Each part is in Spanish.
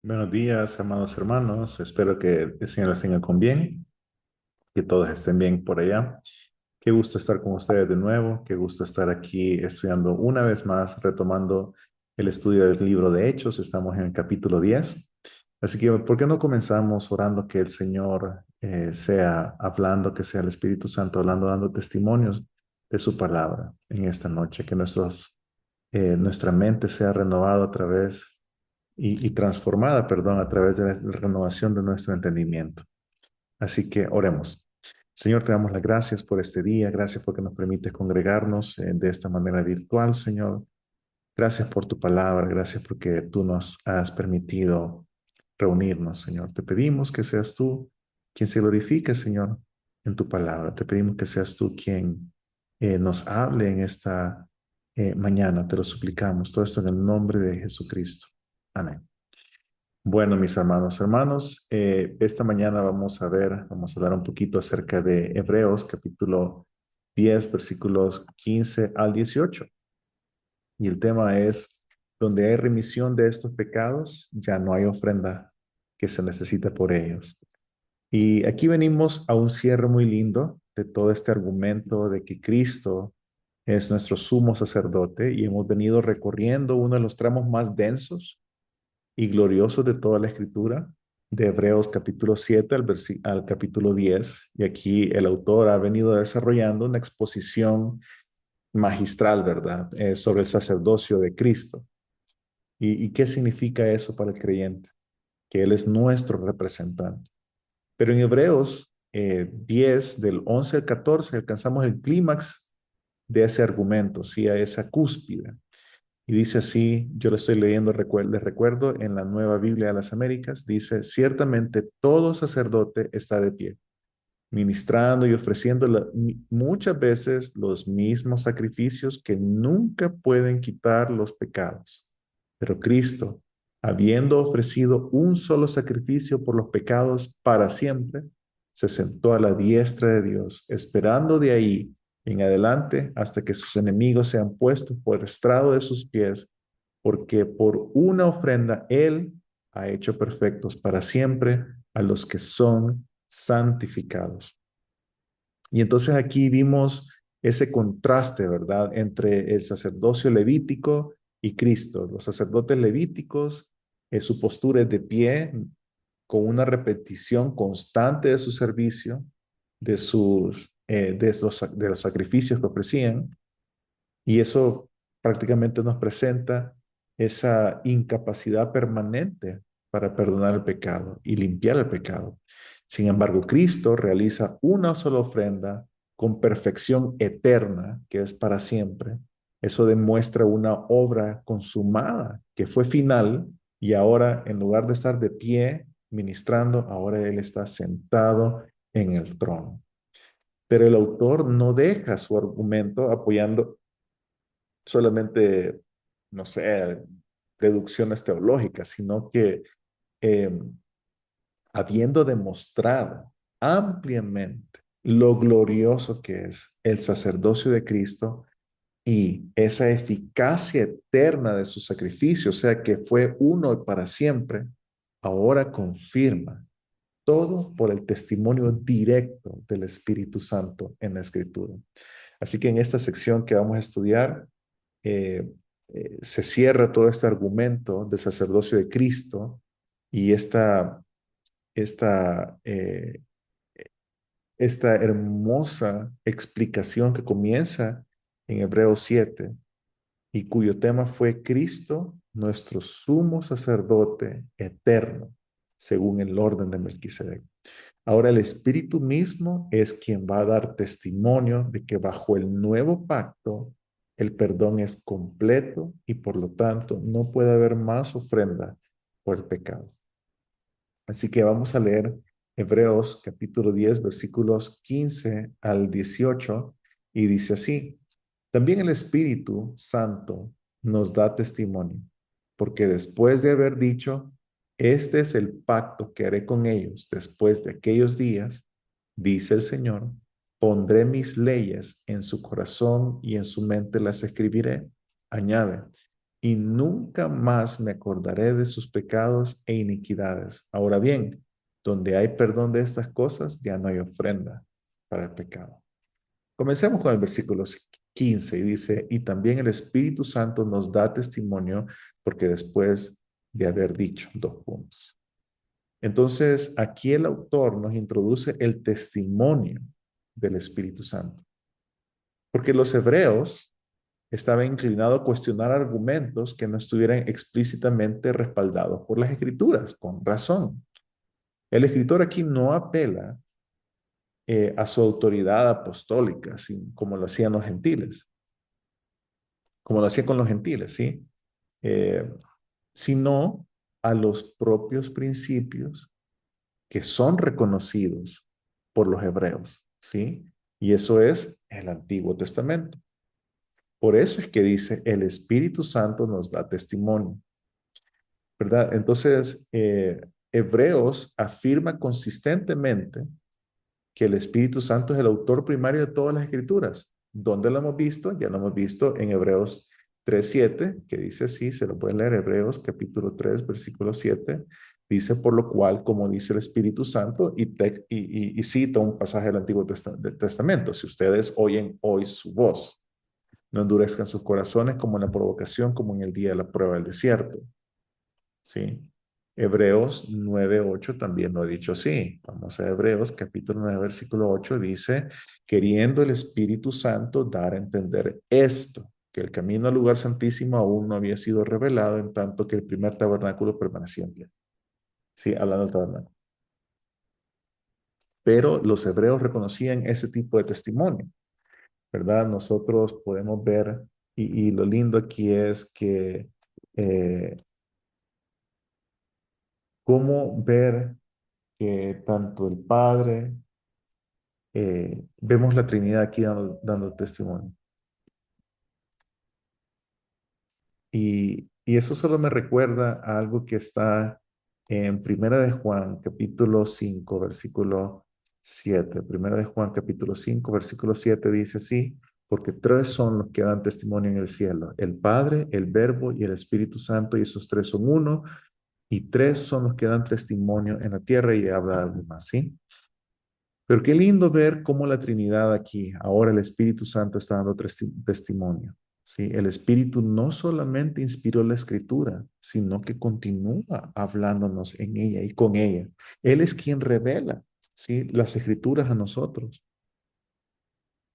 Buenos días, amados hermanos. Espero que el Señor les tenga con bien, que todos estén bien por allá. Qué gusto estar con ustedes de nuevo. Qué gusto estar aquí estudiando una vez más, retomando el estudio del libro de Hechos. Estamos en el capítulo 10. Así que, ¿por qué no comenzamos orando que el Señor sea hablando, que sea el Espíritu Santo hablando, dando testimonios de su palabra en esta noche? Que nuestra mente sea renovada a través y transformada, perdón, a través de la renovación de nuestro entendimiento. Así que oremos. Señor, te damos las gracias por este día, gracias porque nos permites congregarnos de esta manera virtual, Señor. Gracias por tu palabra, gracias porque tú nos has permitido reunirnos, Señor. Te pedimos que seas tú quien se glorifique, Señor, en tu palabra. Te pedimos que seas tú quien nos hable en esta mañana. Te lo suplicamos. Todo esto en el nombre de Jesucristo. Amén. Bueno, mis hermanos, esta mañana vamos a hablar un poquito acerca de Hebreos, capítulo 10, versículos 15 al 18. Y el tema es, donde hay remisión de estos pecados, ya no hay ofrenda que se necesita por ellos. Y aquí venimos a un cierre muy lindo de todo este argumento de que Cristo es nuestro sumo sacerdote y hemos venido recorriendo uno de los tramos más densos y gloriosos de toda la escritura, de Hebreos capítulo 7 al capítulo 10. Y aquí el autor ha venido desarrollando una exposición magistral, ¿verdad? Sobre el sacerdocio de Cristo. ¿Y qué significa eso para el creyente? Que Él es nuestro representante. Pero en Hebreos 10, del 11 al 14, alcanzamos el clímax de ese argumento, sí, a esa cúspide. Y dice así, yo lo estoy leyendo, les recuerdo, en la Nueva Biblia de las Américas, dice, ciertamente todo sacerdote está de pie, ministrando y ofreciendo muchas veces los mismos sacrificios que nunca pueden quitar los pecados. Pero Cristo, habiendo ofrecido un solo sacrificio por los pecados para siempre, se sentó a la diestra de Dios, esperando de ahí en adelante hasta que sus enemigos sean puestos por estrado de sus pies, porque por una ofrenda Él ha hecho perfectos para siempre a los que son santificados. Y entonces aquí vimos ese contraste, ¿verdad?, entre el sacerdocio levítico y Cristo. Los sacerdotes levíticos, su postura es de pie, con una repetición constante de su servicio, de los sacrificios que ofrecían, y eso prácticamente nos presenta esa incapacidad permanente para perdonar el pecado y limpiar el pecado. Sin embargo, Cristo realiza una sola ofrenda con perfección eterna, que es para siempre. Eso demuestra una obra consumada, que fue final, y ahora, en lugar de estar de pie ministrando, ahora Él está sentado en el trono. Pero el autor no deja su argumento apoyando solamente, no sé, deducciones teológicas, sino que eh, habiendo demostrado ampliamente lo glorioso que es el sacerdocio de Cristo y esa eficacia eterna de su sacrificio, o sea que fue uno y para siempre, ahora confirma todo por el testimonio directo del Espíritu Santo en la Escritura. Así que en esta sección que vamos a estudiar, eh, se cierra todo este argumento del sacerdocio de Cristo y esta, eh, esta hermosa explicación que comienza en Hebreos 7 y cuyo tema fue Cristo, nuestro sumo sacerdote eterno, según el orden de Melquisedec. Ahora el Espíritu mismo es quien va a dar testimonio de que bajo el nuevo pacto el perdón es completo y por lo tanto no puede haber más ofrenda por el pecado. Así que vamos a leer Hebreos capítulo 10 versículos 15 al 18 y dice así, también el Espíritu Santo nos da testimonio, porque después de haber dicho, este es el pacto que haré con ellos después de aquellos días, dice el Señor, pondré mis leyes en su corazón y en su mente las escribiré. Añade, y nunca más me acordaré de sus pecados e iniquidades. Ahora bien, donde hay perdón de estas cosas, ya no hay ofrenda para el pecado. Comencemos con el versículo 15 y dice, y también el Espíritu Santo nos da testimonio porque después de haber dicho, dos puntos. Entonces, aquí el autor nos introduce el testimonio del Espíritu Santo, porque los hebreos estaban inclinados a cuestionar argumentos que no estuvieran explícitamente respaldados por las escrituras, con razón. El escritor aquí no apela a su autoridad apostólica, como lo hacían los gentiles, como lo hacía con los gentiles, ¿sí? Eh, sino a los propios principios que son reconocidos por los hebreos, ¿sí? Y eso es el Antiguo Testamento. Por eso es que dice, el Espíritu Santo nos da testimonio, ¿verdad? Entonces, Hebreos afirma consistentemente que el Espíritu Santo es el autor primario de todas las escrituras. ¿Dónde lo hemos visto? Ya lo hemos visto en Hebreos 3:7, que dice así, se lo pueden leer, Hebreos capítulo 3, versículo 7, dice, por lo cual, como dice el Espíritu Santo, y cita un pasaje del Antiguo Testamento, si ustedes oyen hoy su voz, no endurezcan sus corazones como en la provocación, como en el día de la prueba del desierto. ¿Sí? Hebreos 9:8 también lo ha dicho así. Vamos a Hebreos capítulo 9, versículo 8, dice, queriendo el Espíritu Santo dar a entender esto, que el camino al lugar santísimo aún no había sido revelado en tanto que el primer tabernáculo permanecía en pie. Sí, hablando del tabernáculo. Pero los hebreos reconocían ese tipo de testimonio, ¿verdad? Nosotros podemos ver, y lo lindo aquí es que cómo ver que tanto el Padre, vemos la Trinidad aquí dando testimonio. Y eso solo me recuerda a algo que está en Primera de Juan, capítulo 5 versículo 7. Primera de Juan, capítulo 5 versículo 7 dice así, porque tres son los que dan testimonio en el cielo, el Padre, el Verbo y el Espíritu Santo, y esos tres son uno, y tres son los que dan testimonio en la tierra, y habla algo más, ¿sí? Pero qué lindo ver cómo la Trinidad aquí, ahora el Espíritu Santo está dando testimonio. ¿Sí? El Espíritu no solamente inspiró la Escritura, sino que continúa hablándonos en ella y con ella. Él es quien revela, ¿sí? Las Escrituras a nosotros.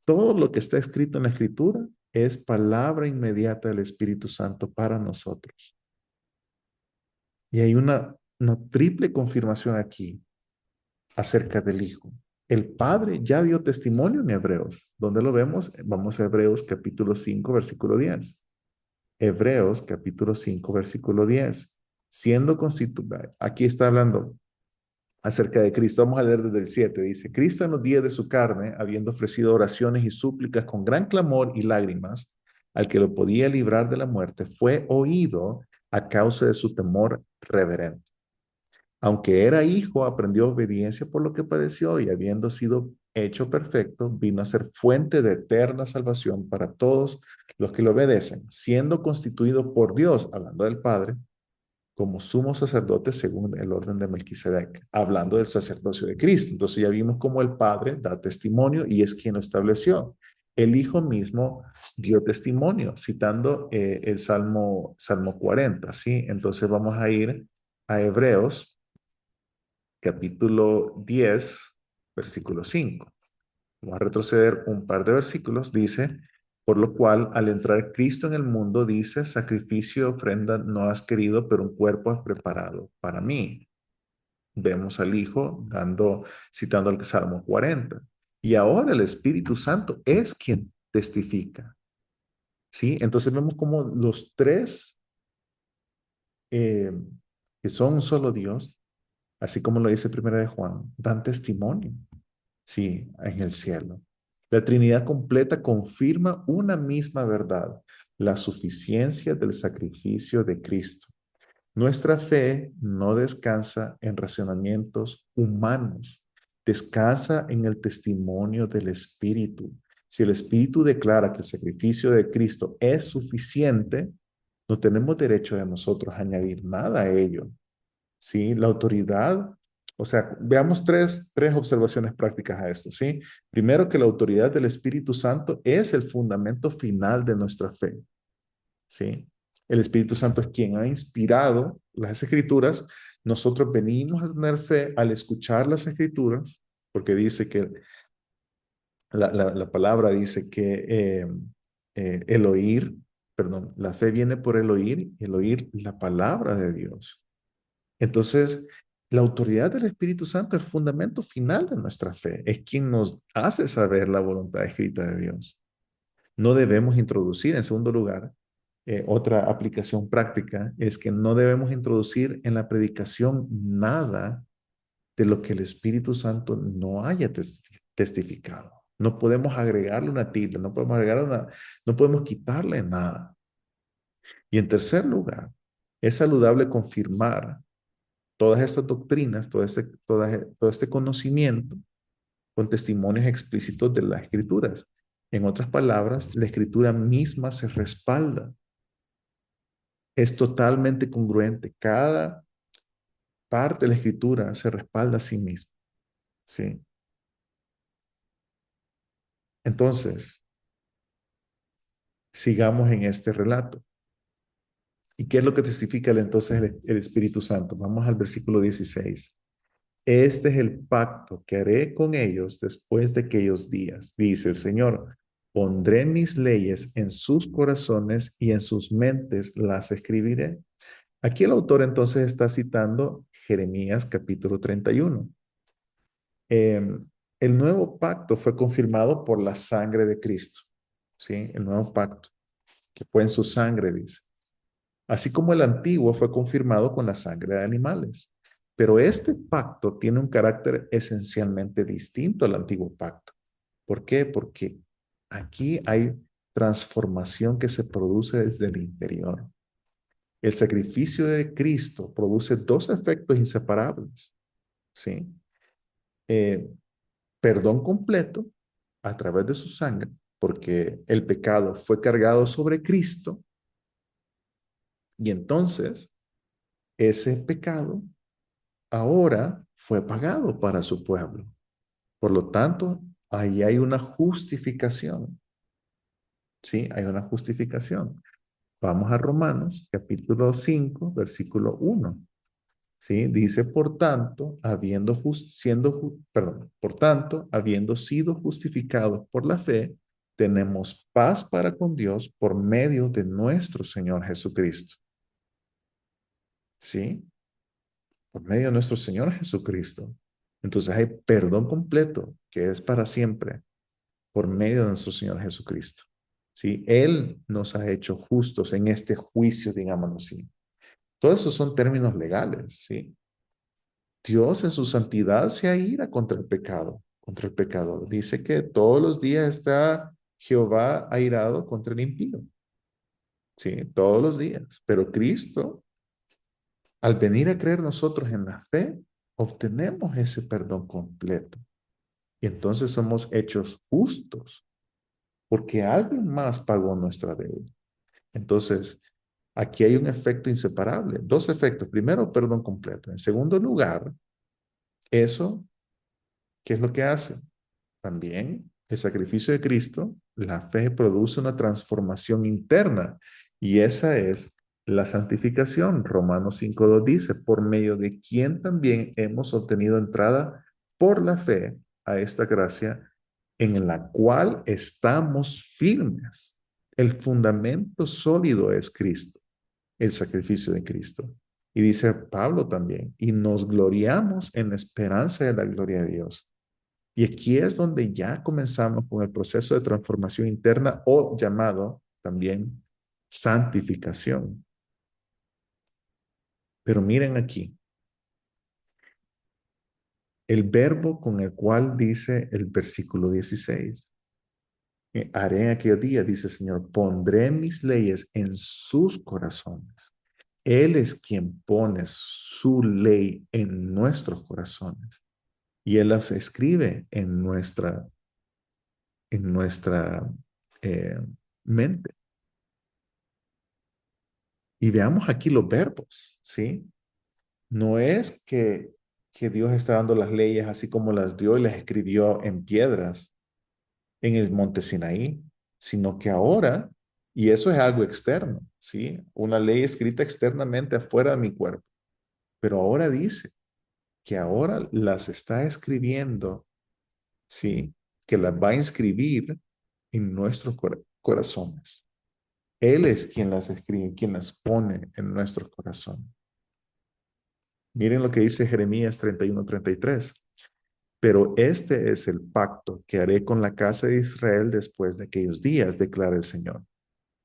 Todo lo que está escrito en la Escritura es palabra inmediata del Espíritu Santo para nosotros. Y hay una triple confirmación aquí acerca del Hijo. El Padre ya dio testimonio en Hebreos. ¿Dónde lo vemos? Vamos a Hebreos capítulo 5, versículo 10. Hebreos capítulo 5, versículo 10. Siendo constituido, aquí está hablando acerca de Cristo. Vamos a leer desde el 7. Dice, Cristo en los días de su carne, habiendo ofrecido oraciones y súplicas con gran clamor y lágrimas, al que lo podía librar de la muerte, fue oído a causa de su temor reverente. Aunque era hijo, aprendió obediencia por lo que padeció y habiendo sido hecho perfecto, vino a ser fuente de eterna salvación para todos los que le obedecen, siendo constituido por Dios, hablando del Padre, como sumo sacerdote según el orden de Melquisedec, hablando del sacerdocio de Cristo. Entonces ya vimos cómo el Padre da testimonio y es quien lo estableció. El Hijo mismo dio testimonio, citando el Salmo 40, ¿sí? Entonces vamos a ir a Hebreos capítulo 10, versículo 5. Vamos a retroceder un par de versículos. Dice, por lo cual, al entrar Cristo en el mundo, dice, sacrificio y ofrenda no has querido, pero un cuerpo has preparado para mí. Vemos al Hijo citando el Salmo 40. Y ahora el Espíritu Santo es quien testifica. ¿Sí? Entonces vemos como los tres eh, que son un solo Dios, así como lo dice Primera de Juan, dan testimonio. Sí, en el cielo. La Trinidad completa confirma una misma verdad, la suficiencia del sacrificio de Cristo. Nuestra fe no descansa en razonamientos humanos, descansa en el testimonio del Espíritu. Si el Espíritu declara que el sacrificio de Cristo es suficiente, No tenemos derecho de nosotros a añadir nada a ello. ¿Sí? La autoridad, o sea, veamos tres observaciones prácticas a esto, ¿sí? Primero, que la autoridad del Espíritu Santo es el fundamento final de nuestra fe, ¿sí? El Espíritu Santo es quien ha inspirado las Escrituras. Nosotros venimos a tener fe al escuchar las Escrituras, porque dice que la palabra dice que el oír, perdón, la fe viene por el oír la palabra de Dios. Entonces, la autoridad del Espíritu Santo es el fundamento final de nuestra fe. Es quien nos hace saber la voluntad escrita de Dios. No debemos introducir, en segundo lugar, otra aplicación práctica es que no debemos introducir en la predicación nada de lo que el Espíritu Santo no haya testificado. No podemos agregarle una tilde, no podemos quitarle nada. Y en tercer lugar, es saludable confirmar todas estas doctrinas, todo este conocimiento con testimonios explícitos de las escrituras. En otras palabras, la escritura misma se respalda. Es totalmente congruente. Cada parte de la escritura se respalda a sí misma. ¿Sí? Entonces, sigamos en este relato. ¿Y qué es lo que testifica entonces el Espíritu Santo? Vamos al versículo 16. Este es el pacto que haré con ellos después de aquellos días, dice el Señor. Pondré mis leyes en sus corazones y en sus mentes las escribiré. Aquí el autor entonces está citando Jeremías capítulo 31. Eh, el nuevo pacto fue confirmado por la sangre de Cristo. ¿Sí? El nuevo pacto, que fue en su sangre, dice. Así como el antiguo fue confirmado con la sangre de animales. Pero este pacto tiene un carácter esencialmente distinto al antiguo pacto. ¿Por qué? Porque aquí hay transformación que se produce desde el interior. El sacrificio de Cristo produce dos efectos inseparables, ¿sí? Eh, perdón completo a través de su sangre, porque el pecado fue cargado sobre Cristo y entonces ese pecado ahora fue pagado para su pueblo. Por lo tanto, ahí hay una justificación. Sí, hay una justificación. Vamos a Romanos, capítulo 5, versículo 1. Sí, dice, por tanto, por tanto, habiendo sido justificados por la fe, tenemos paz para con Dios por medio de nuestro Señor Jesucristo. ¿Sí? Por medio de nuestro Señor Jesucristo. Entonces hay perdón completo que es para siempre por medio de nuestro Señor Jesucristo. ¿Sí? Él nos ha hecho justos en este juicio, digámoslo así. Todos esos son términos legales, ¿sí? Dios en su santidad se aira contra el pecado, contra el pecador. Dice que todos los días está Jehová airado contra el impío. Sí, todos los días. Pero Cristo, al venir a creer nosotros en la fe, obtenemos ese perdón completo. Y entonces somos hechos justos porque alguien más pagó nuestra deuda. Entonces, aquí hay un efecto inseparable, dos efectos. Primero, perdón completo. En segundo lugar, eso, ¿qué es lo que hace? También el sacrificio de Cristo, la fe produce una transformación interna y esa es la santificación. Romanos 5:2 dice, por medio de quien también hemos obtenido entrada por la fe a esta gracia en la cual estamos firmes. El fundamento sólido es Cristo, el sacrificio de Cristo. Y dice Pablo también, y nos gloriamos en la esperanza de la gloria de Dios. Y aquí es donde ya comenzamos con el proceso de transformación interna o llamado también santificación. Pero miren aquí, el verbo con el cual dice el versículo 16. Haré en aquel día, dice el Señor, pondré mis leyes en sus corazones. Él es quien pone su ley en nuestros corazones y Él las escribe en nuestra mente. Y veamos aquí los verbos, ¿sí? No es que Dios está dando las leyes así como las dio y las escribió en piedras en el monte Sinaí, sino que ahora, y eso es algo externo, ¿sí? Una ley escrita externamente afuera de mi cuerpo, pero ahora dice que ahora las está escribiendo, ¿sí? Que las va a inscribir en nuestros corazones. Él es quien las escribe, quien las pone en nuestros corazones. Miren lo que dice Jeremías 31:33. Pero este es el pacto que haré con la casa de Israel después de aquellos días, declara el Señor.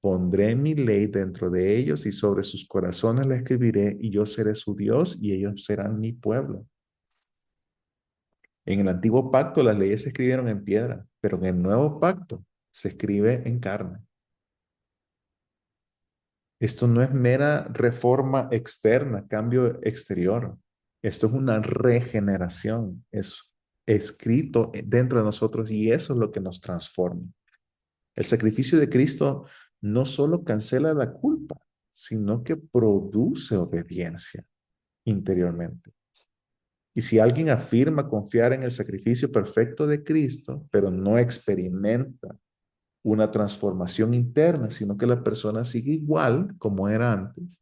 Pondré mi ley dentro de ellos y sobre sus corazones la escribiré y yo seré su Dios y ellos serán mi pueblo. En el antiguo pacto las leyes se escribieron en piedra, pero en el nuevo pacto se escribe en carne. Esto no es mera reforma externa, cambio exterior. Esto es una regeneración. Es escrito dentro de nosotros y eso es lo que nos transforma. El sacrificio de Cristo no solo cancela la culpa, sino que produce obediencia interiormente. Y si alguien afirma confiar en el sacrificio perfecto de Cristo, pero no experimenta una transformación interna, sino que la persona sigue igual como era antes,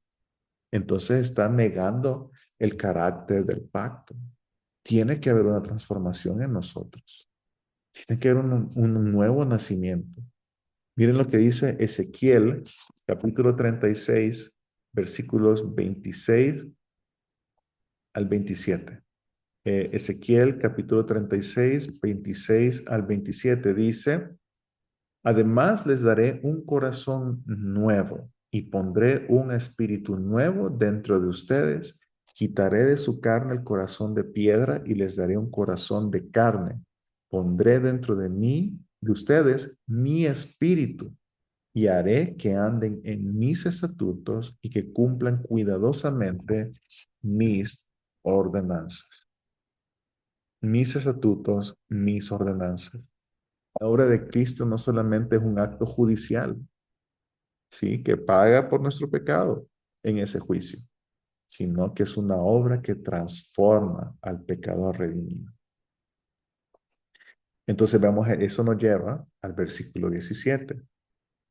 entonces está negando el carácter del pacto. Tiene que haber una transformación en nosotros. Tiene que haber un nuevo nacimiento. Miren lo que dice Ezequiel, capítulo 36, versículos 26 al 27. Ezequiel, capítulo 36, 26 al 27 dice, además les daré un corazón nuevo y pondré un espíritu nuevo dentro de ustedes. Quitaré de su carne el corazón de piedra y les daré un corazón de carne. Pondré dentro de mí, de ustedes, mi espíritu y haré que anden en mis estatutos y que cumplan cuidadosamente mis ordenanzas. Mis estatutos, mis ordenanzas. La obra de Cristo no solamente es un acto judicial, ¿sí? Que paga por nuestro pecado en ese juicio, sino que es una obra que transforma al pecador redimido. Entonces vemos, eso nos lleva al versículo 17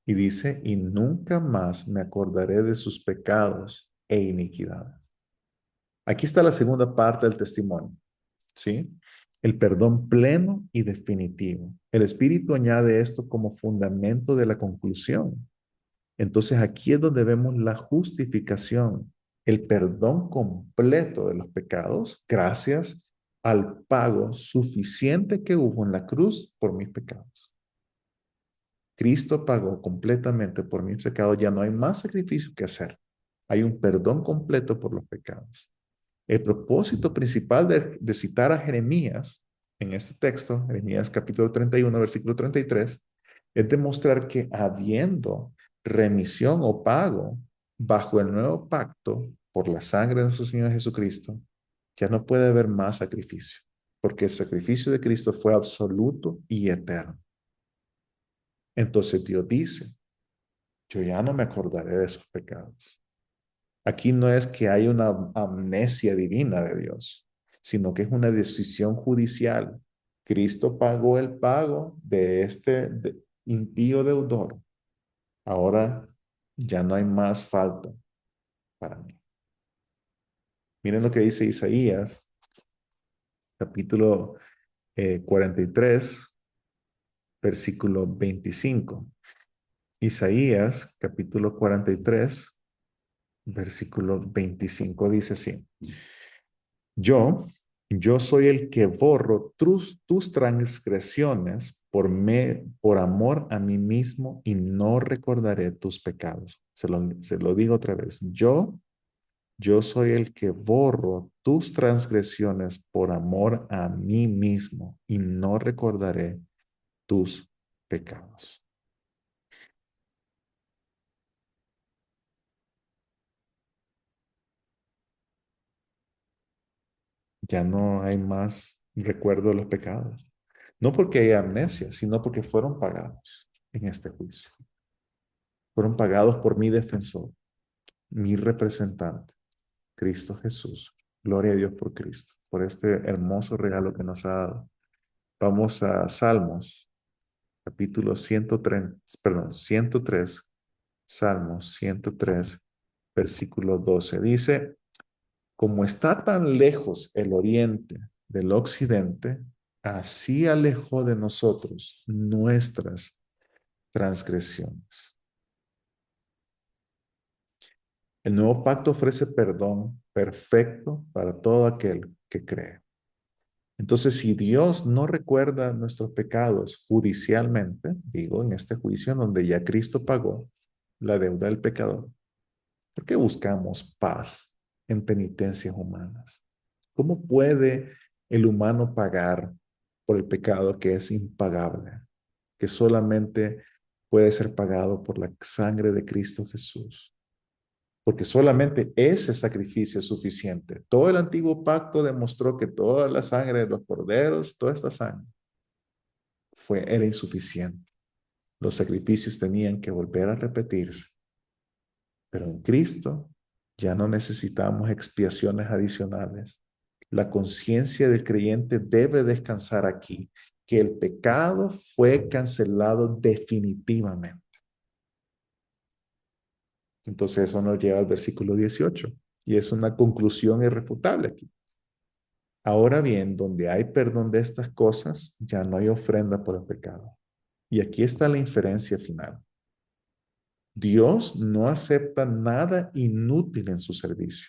y dice, y nunca más me acordaré de sus pecados e iniquidades. Aquí está la segunda parte del testimonio, ¿sí? El perdón pleno y definitivo. El Espíritu añade esto como fundamento de la conclusión. Entonces aquí es donde vemos la justificación, el perdón completo de los pecados gracias al pago suficiente que hubo en la cruz por mis pecados. Cristo pagó completamente por mis pecados, ya no hay más sacrificio que hacer. Hay un perdón completo por los pecados. El propósito principal de citar a Jeremías en este texto, Jeremías capítulo 31, versículo 33, es demostrar que habiendo remisión o pago bajo el nuevo pacto por la sangre de nuestro Señor Jesucristo, ya no puede haber más sacrificio, porque el sacrificio de Cristo fue absoluto y eterno. Entonces Dios dice, yo ya no me acordaré de esos pecados. Aquí no es que hay una amnesia divina de Dios, sino que es una decisión judicial. Cristo pagó el pago de este impío deudor. Ahora ya no hay más falta para mí. Miren lo que dice Isaías, capítulo 43, versículo 25. Isaías, capítulo 43, versículo 25 dice así. Yo, yo soy el que borro tus transgresiones por amor a mí mismo y no recordaré tus pecados. Se lo digo otra vez. Yo soy el que borro tus transgresiones por amor a mí mismo y no recordaré tus pecados. Ya no hay más recuerdo de los pecados. No porque haya amnesia, sino porque fueron pagados en este juicio. Fueron pagados por mi defensor. mi representante, Cristo Jesús. Gloria a Dios por Cristo, por este hermoso regalo que nos ha dado. Vamos a Salmos, capítulo 103, perdón, 103, Salmos 103, versículo 12. Dice, como está tan lejos el oriente del occidente, así alejó de nosotros nuestras transgresiones. El nuevo pacto ofrece perdón perfecto para todo aquel que cree. Entonces, si Dios no recuerda nuestros pecados judicialmente, digo, en este juicio en donde ya Cristo pagó la deuda del pecador, ¿por qué buscamos paz en penitencias humanas? ¿Cómo puede el humano pagar por el pecado que es impagable, que solamente puede ser pagado por la sangre de Cristo Jesús? Porque solamente ese sacrificio es suficiente. Todo el antiguo pacto demostró que toda la sangre de los corderos, toda esta sangre, era insuficiente. Los sacrificios tenían que volver a repetirse. Pero en Cristo ya no necesitamos expiaciones adicionales. La conciencia del creyente debe descansar aquí, que el pecado fue cancelado definitivamente. Entonces eso nos lleva al versículo 18 y es una conclusión irrefutable aquí. Ahora bien, donde hay perdón de estas cosas, ya no hay ofrenda por el pecado. Y aquí está la inferencia final. Dios no acepta nada inútil en su servicio.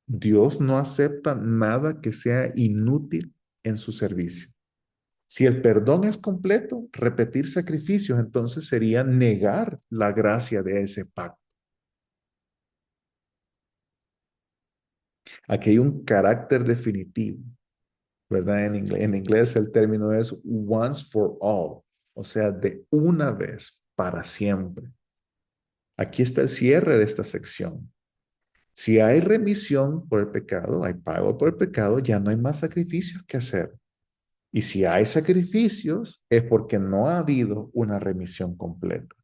Dios no acepta nada que sea inútil en su servicio. Si el perdón es completo, repetir sacrificios entonces sería negar la gracia de ese pacto. Aquí hay un carácter definitivo, ¿verdad? En inglés el término es once for all, o sea, de una vez para siempre. Aquí está el cierre de esta sección. Si hay remisión por el pecado, hay pago por el pecado, ya no hay más sacrificios que hacer. Y si hay sacrificios, es porque no ha habido una remisión completa.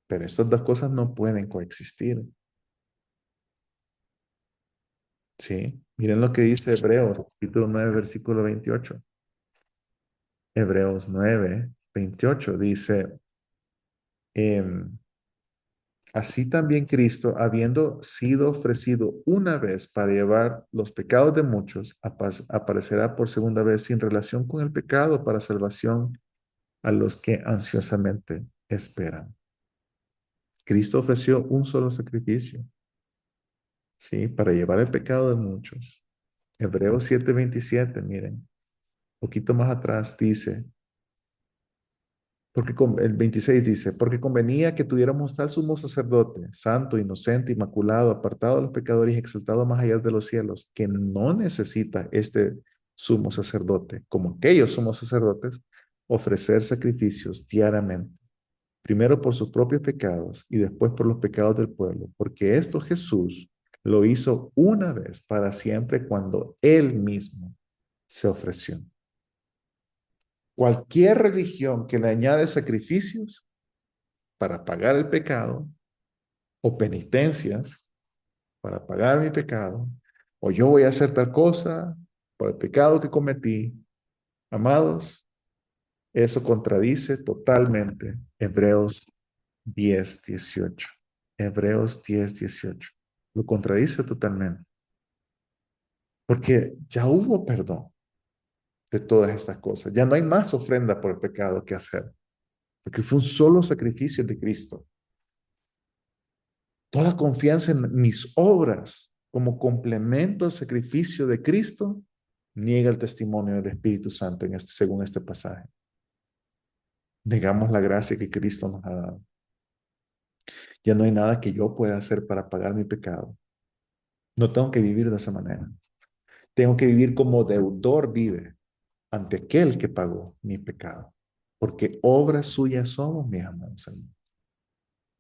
Pero estas dos cosas no pueden coexistir. ¿Sí? Miren lo que dice Hebreos, capítulo 9, versículo 28. Hebreos 9, 28 dice, em, así también Cristo, habiendo sido ofrecido una vez para llevar los pecados de muchos, aparecerá por segunda vez sin relación con el pecado para salvación a los que ansiosamente esperan. Cristo ofreció un solo sacrificio, ¿sí? Para llevar el pecado de muchos. Hebreos 7:27, miren, un poquito más atrás dice, el 26 dice, porque convenía que tuviéramos tal sumo sacerdote, santo, inocente, inmaculado, apartado de los pecadores y exaltado más allá de los cielos, que no necesita este sumo sacerdote, como aquellos sumos sacerdotes, ofrecer sacrificios diariamente, primero por sus propios pecados y después por los pecados del pueblo, porque esto Jesús lo hizo una vez para siempre cuando Él mismo se ofreció. Cualquier religión que le añade sacrificios para pagar el pecado o penitencias para pagar mi pecado, o yo voy a hacer tal cosa por el pecado que cometí, amados, eso contradice totalmente Hebreos 10:18. Hebreos 10:18. Lo contradice totalmente. Porque ya hubo perdón de todas estas cosas. Ya no hay más ofrenda por el pecado que hacer. Porque fue un solo sacrificio de Cristo. Toda confianza en mis obras como complemento al sacrificio de Cristo niega el testimonio del Espíritu Santo según este pasaje. Negamos la gracia que Cristo nos ha dado. Ya no hay nada que yo pueda hacer para pagar mi pecado. No tengo que vivir de esa manera. Tengo que vivir como deudor vive ante aquel que pagó mi pecado. Porque obras suyas somos, mis amados hermanos.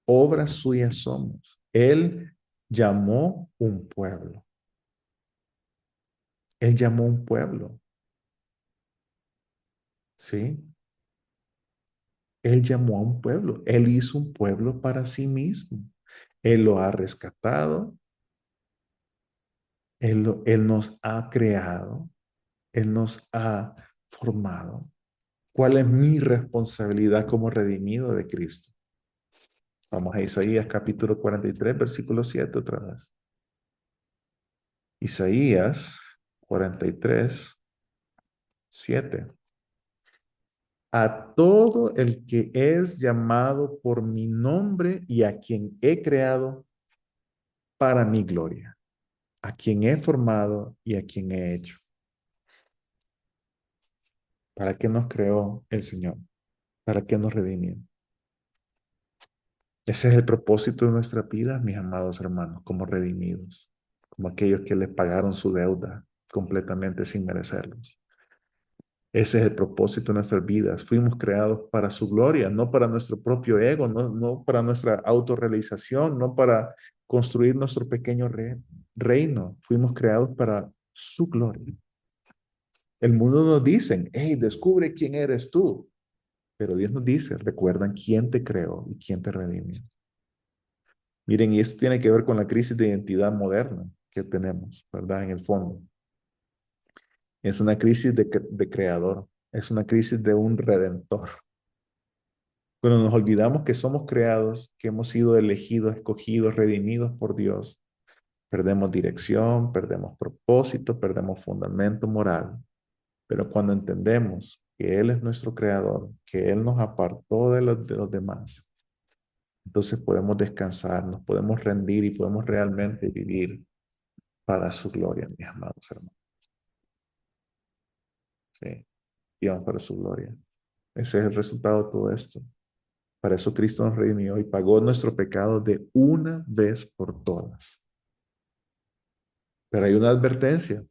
Obras suyas somos. Él llamó un pueblo. Él llamó un pueblo. ¿Sí? Él llamó a un pueblo, Él hizo un pueblo para sí mismo. Él lo ha rescatado, Él nos ha creado, Él nos ha formado. ¿Cuál es mi responsabilidad como redimido de Cristo? Vamos a Isaías capítulo 43, versículo 7 otra vez. Isaías 43, 7. A todo el que es llamado por mi nombre y a quien he creado para mi gloria, a quien he formado y a quien he hecho. ¿Para qué nos creó el Señor? ¿Para qué nos redimió? Ese es el propósito de nuestra vida, mis amados hermanos, como redimidos, como aquellos que les pagaron su deuda completamente sin merecerlos. Ese es el propósito de nuestras vidas. Fuimos creados para su gloria, no para nuestro propio ego, no para nuestra autorrealización, no para construir nuestro pequeño reino. Fuimos creados para su gloria. El mundo nos dice, hey, descubre quién eres tú. Pero Dios nos dice, recuerdan quién te creó y quién te redimió. Miren, y esto tiene que ver con la crisis de identidad moderna que tenemos, ¿verdad? En el fondo. Es una crisis de creador, es una crisis de un redentor. Cuando nos olvidamos que somos creados, que hemos sido elegidos, escogidos, redimidos por Dios, perdemos dirección, perdemos propósito, perdemos fundamento moral. Pero cuando entendemos que Él es nuestro creador, que Él nos apartó de los demás, entonces podemos descansar, nos podemos rendir y podemos realmente vivir para su gloria, mis amados hermanos. Sí, vivamos para su gloria. Ese es el resultado de todo esto. Para eso Cristo nos redimió y pagó nuestro pecado de una vez por todas. Pero hay una advertencia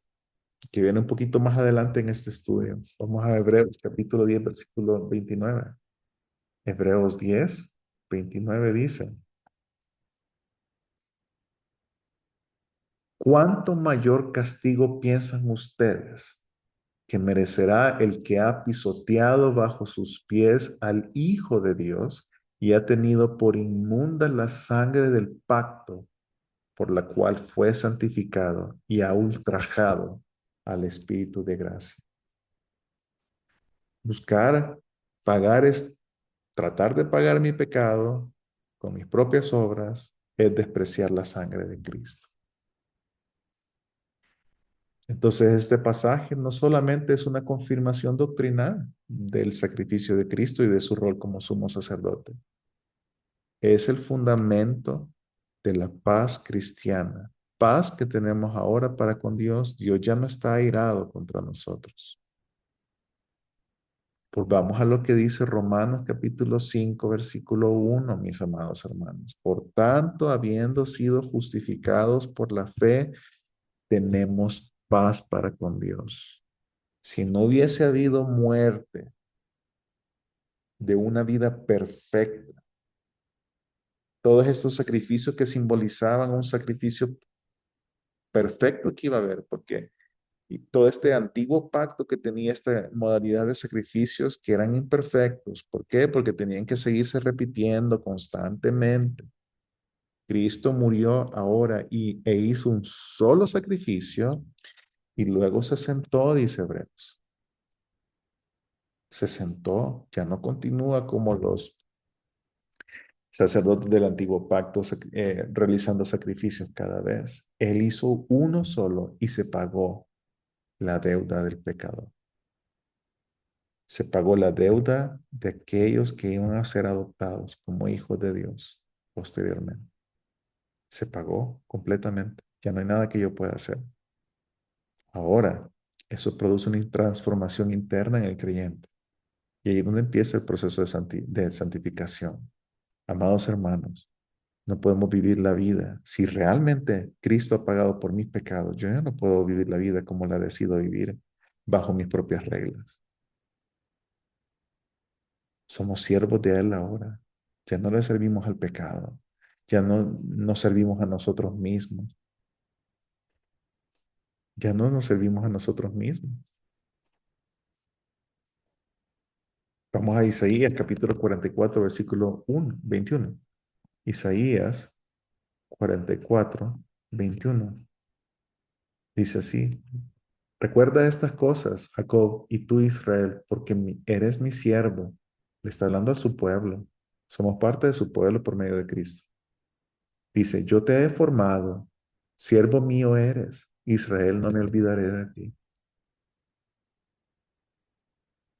que viene un poquito más adelante en este estudio. Vamos a Hebreos capítulo 10, versículo 29. Hebreos 10, 29 dice, ¿cuánto mayor castigo piensan ustedes que merecerá el que ha pisoteado bajo sus pies al Hijo de Dios y ha tenido por inmunda la sangre del pacto por la cual fue santificado y ha ultrajado al Espíritu de gracia? Buscar, pagar es tratar de pagar mi pecado con mis propias obras, es despreciar la sangre de Cristo. Entonces, este pasaje no solamente es una confirmación doctrinal del sacrificio de Cristo y de su rol como sumo sacerdote, es el fundamento de la paz cristiana, paz que tenemos ahora para con Dios. Dios ya no está airado contra nosotros. Pues vamos a lo que dice Romanos capítulo 5, versículo 1, mis amados hermanos. Por tanto, habiendo sido justificados por la fe, tenemos paz para con Dios. Si no hubiese habido muerte de una vida perfecta, todos estos sacrificios que simbolizaban un sacrificio perfecto que iba a haber, porque y todo este antiguo pacto que tenía esta modalidad de sacrificios que eran imperfectos. ¿Por qué? Porque tenían que seguirse repitiendo constantemente. Cristo murió ahora e hizo un solo sacrificio y luego se sentó, dice Hebreos. Se sentó, ya no continúa como los sacerdotes del antiguo pacto realizando sacrificios cada vez. Él hizo uno solo y se pagó la deuda del pecador. Se pagó la deuda de aquellos que iban a ser adoptados como hijos de Dios posteriormente. Se pagó completamente. Ya no hay nada que yo pueda hacer. Ahora, eso produce una transformación interna en el creyente. Y ahí es donde empieza el proceso de santificación. Amados hermanos, no podemos vivir la vida. Si realmente Cristo ha pagado por mis pecados, yo ya no puedo vivir la vida como la decido vivir bajo mis propias reglas. Somos siervos de Él ahora. Ya no le servimos al pecado. Ya no nos servimos a nosotros mismos. Ya no nos servimos a nosotros mismos. Vamos a Isaías capítulo 44, versículo 21. Isaías 44, 21. Dice así: recuerda estas cosas, Jacob, y tú, Israel, porque eres mi siervo. Le está hablando a su pueblo. Somos parte de su pueblo por medio de Cristo. Dice, yo te he formado, siervo mío eres. Israel, no me olvidaré de ti.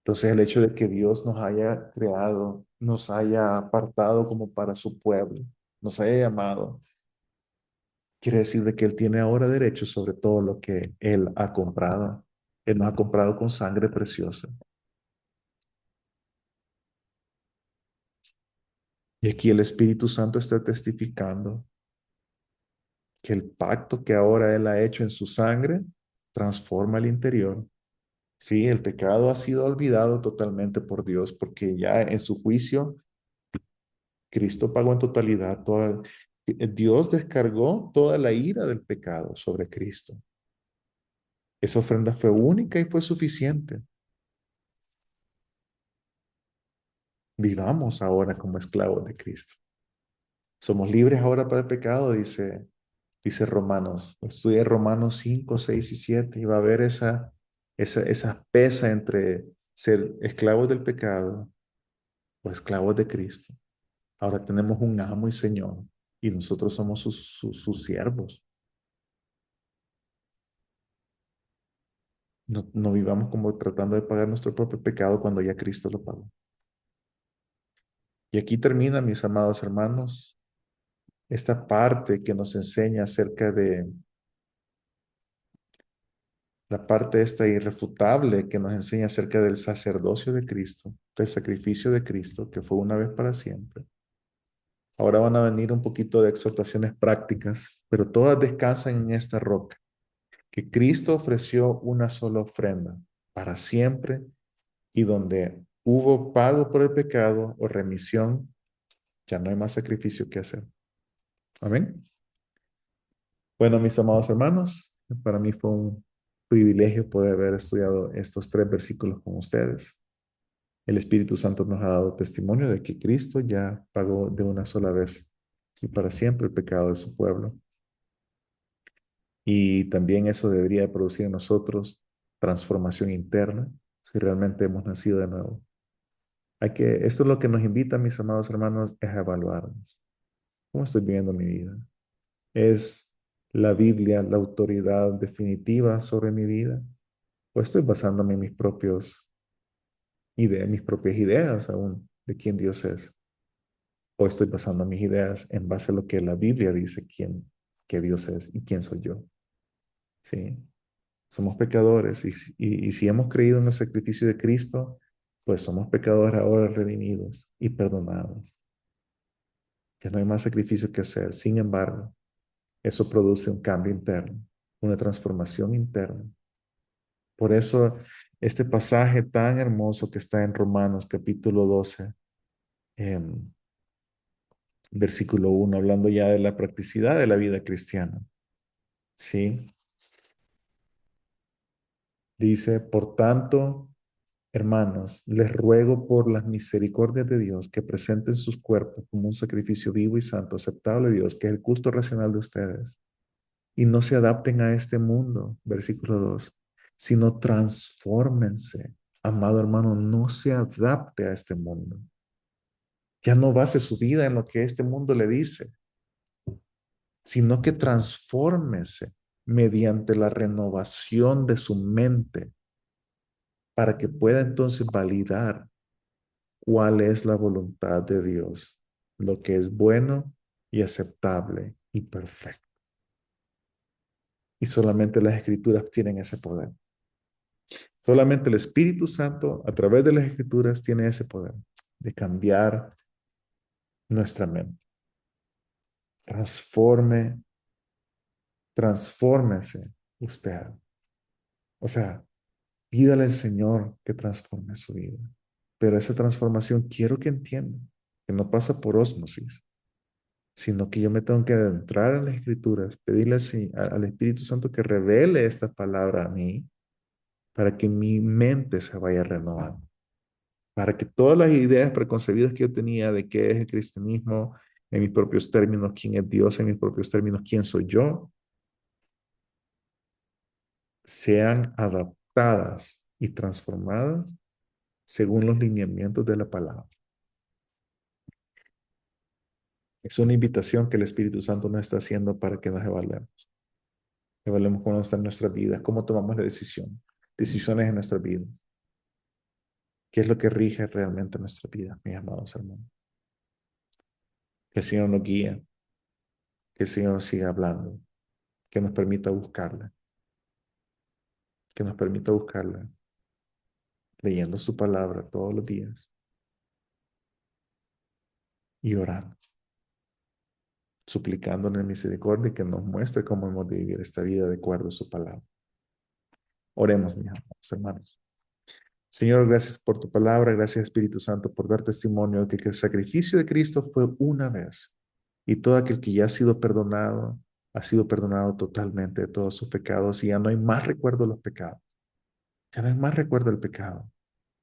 Entonces el hecho de que Dios nos haya creado, nos haya apartado como para su pueblo, nos haya llamado, quiere decir de que Él tiene ahora derecho sobre todo lo que Él ha comprado. Él nos ha comprado con sangre preciosa. Y aquí el Espíritu Santo está testificando que el pacto que ahora Él ha hecho en su sangre transforma el interior. Sí, el pecado ha sido olvidado totalmente por Dios porque ya en su juicio Cristo pagó en totalidad toda. Dios descargó toda la ira del pecado sobre Cristo. Esa ofrenda fue única y fue suficiente. Vivamos ahora como esclavos de Cristo. Somos libres ahora para el pecado, dice Romanos. Estudia Romanos 5, 6 y 7 y va a ver esa pesa entre ser esclavos del pecado o esclavos de Cristo. Ahora tenemos un amo y Señor y nosotros somos sus siervos. No, no vivamos como tratando de pagar nuestro propio pecado cuando ya Cristo lo pagó. Y aquí termina, mis amados hermanos, esta parte que nos enseña acerca de la parte esta irrefutable que nos enseña acerca del sacerdocio de Cristo, del sacrificio de Cristo, que fue una vez para siempre. Ahora van a venir un poquito de exhortaciones prácticas, pero todas descansan en esta roca, que Cristo ofreció una sola ofrenda para siempre y donde hubo pago por el pecado o remisión, ya no hay más sacrificio que hacer. Amén. Bueno, mis amados hermanos, para mí fue un privilegio poder haber estudiado estos 3 versículos con ustedes. El Espíritu Santo nos ha dado testimonio de que Cristo ya pagó de una sola vez y para siempre el pecado de su pueblo. Y también eso debería de producir en nosotros transformación interna si realmente hemos nacido de nuevo. Esto es lo que nos invita, mis amados hermanos, es a evaluarnos. ¿Cómo estoy viviendo mi vida? ¿Es la Biblia la autoridad definitiva sobre mi vida? ¿O estoy basándome en mis propias ideas aún de quién Dios es? ¿O estoy basando mis ideas en base a lo que la Biblia dice que Dios es y quién soy yo? Sí, somos pecadores y si hemos creído en el sacrificio de Cristo, pues somos pecadores ahora redimidos y perdonados. Que no hay más sacrificio que hacer. Sin embargo, eso produce un cambio interno, una transformación interna. Por eso, este pasaje tan hermoso que está en Romanos capítulo 12, em, versículo 1, hablando ya de la practicidad de la vida cristiana. ¿Sí? Dice, por tanto, hermanos, les ruego por las misericordias de Dios que presenten sus cuerpos como un sacrificio vivo y santo, aceptable a Dios, que es el culto racional de ustedes. Y no se adapten a este mundo, versículo 2, sino transfórmense. Amado hermano, no se adapte a este mundo. Ya no base su vida en lo que este mundo le dice, sino que transfórmese mediante la renovación de su mente para que pueda entonces validar cuál es la voluntad de Dios, lo que es bueno y aceptable y perfecto. Y solamente las escrituras tienen ese poder. Solamente el Espíritu Santo, a través de las Escrituras, tiene ese poder de cambiar nuestra mente. Transforme, transfórmese usted. O sea, pídale al Señor que transforme su vida. Pero esa transformación quiero que entienda que no pasa por ósmosis, sino que yo me tengo que adentrar en las Escrituras, pedirle al Espíritu Santo que revele esta palabra a mí para que mi mente se vaya renovando, para que todas las ideas preconcebidas que yo tenía de qué es el cristianismo, en mis propios términos, quién es Dios, en mis propios términos, quién soy yo, sean adaptadas y transformadas según los lineamientos de la palabra. Es una invitación que el Espíritu Santo nos está haciendo para que nos evaluemos. Evaluemos cómo están nuestras vidas, cómo tomamos la decisión, decisiones en nuestras vidas. ¿Qué es lo que rige realmente nuestra vida, mis amados hermanos? Que el Señor nos guíe, que el Señor nos siga hablando, que nos permita buscarla, que nos permita buscarla, leyendo su palabra todos los días y orando, suplicándole misericordia y que nos muestre cómo hemos de vivir esta vida de acuerdo a su palabra. Oremos, mis amados hermanos. Señor, gracias por tu palabra, gracias Espíritu Santo por dar testimonio de que el sacrificio de Cristo fue una vez y todo aquel que ya ha sido perdonado totalmente de todos sus pecados y ya no hay más recuerdo de los pecados, ya no hay más recuerdo del pecado,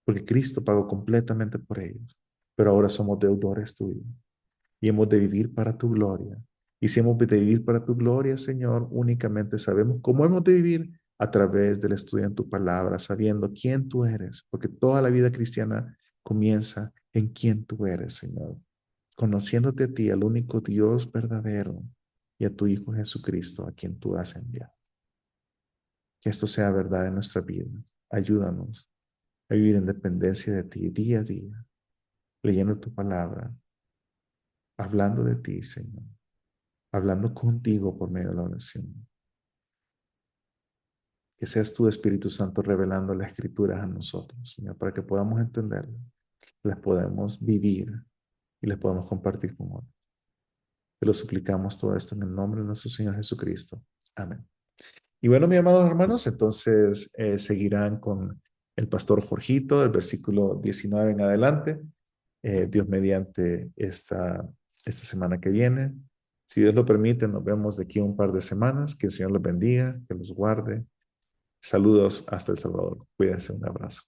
porque Cristo pagó completamente por ellos, pero ahora somos deudores tuyos y hemos de vivir para tu gloria. Y si hemos de vivir para tu gloria, Señor, únicamente sabemos cómo hemos de vivir a través del estudio en tu palabra, sabiendo quién tú eres, porque toda la vida cristiana comienza en quién tú eres, Señor, conociéndote a ti, al único Dios verdadero, y a tu Hijo Jesucristo, a quien tú has enviado. Que esto sea verdad en nuestra vida. Ayúdanos a vivir en dependencia de ti día a día, leyendo tu palabra, hablando de ti, Señor, hablando contigo por medio de la oración. Que seas tú, Espíritu Santo, revelando las escrituras a nosotros, Señor, para que podamos entenderlas, las podamos vivir y las podamos compartir con otros. Te lo suplicamos todo esto en el nombre de nuestro Señor Jesucristo. Amén. Y bueno, mis amados hermanos, entonces seguirán con el pastor Jorgito, el versículo 19 en adelante. Dios mediante esta semana que viene. Si Dios lo permite, nos vemos de aquí a un par de semanas. Que el Señor los bendiga, que los guarde. Saludos hasta El Salvador. Cuídense, un abrazo.